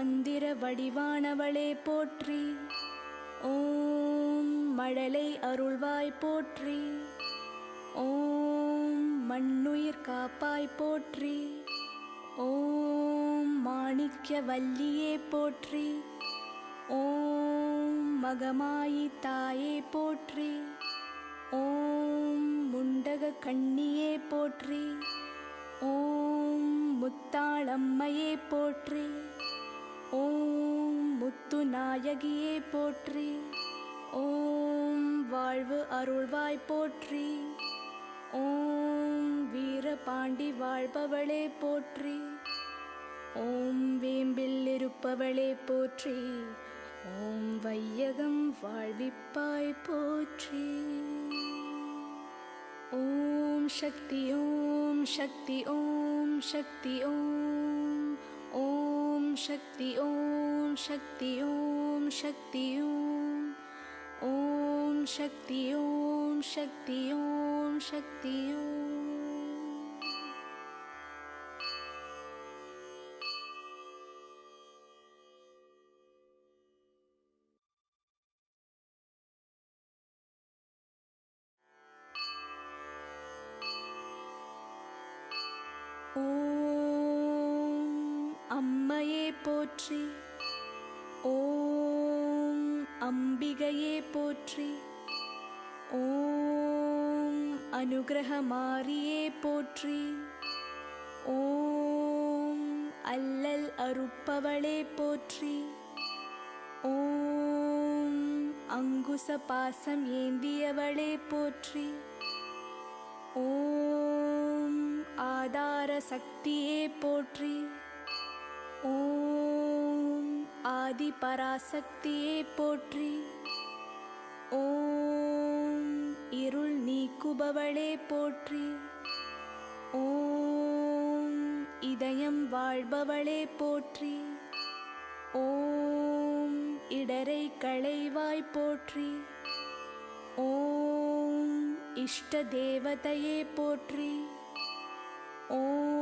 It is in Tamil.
மந்திர வடிவானவளே போற்றி. ஓம் மழலை அருள்வாய் போற்றி. ஓம் மண்ணுயிர் காப்பாய் போற்றி. ஓம் மாணிக்ய வல்லியே போற்றி. ஓம் மகமாயி தாயே போற்றி. ஓம் முண்டக கண்ணியே போற்றி. ஓம் முத்தாளம்மையே போற்றி. ஓம் முத்து நாயகியே போற்றி. ஓம் வாழ்வு அருள்வாய் போற்றி. ஓம் வீரபாண்டி வாழ்பவளே போற்றி. ஓம் வேம்பில் இருப்பவளே போற்றி. ஓம் வையகம் வாழ்விப்பாய் போற்றி. ஓம் சக்தி ஓம் சக்தி ஓம் சக்தி ஓம். ஓம் சக்தி ஓம் சக்தி ஓம் சக்தி ஓம். ஓம் சக்தி ஓம் சக்தி ஓம் சக்தி ஓம். அம்மையே போற்றி. ஓம் அம்பிகையே போற்றி. ஓம் அனுகிரகமாரியே போற்றி. ஓம் அல்லல் அறுப்பவளே போற்றி. ஓம் அங்குச பாசம் ஏந்தியவளே போற்றி. ஓம் ஆதார சக்தியே போற்றி. ஓம் ஆதி பராசக்தியே போற்றி. ஓம் இருள் நீக்குபவளே போற்றி. ஓம் இதயம் வாழ்பவளே போற்றி. ஓம் இடரை களைவாய் போற்றி. ஓம் இஷ்ட தேவதையே போற்றி. ஓம்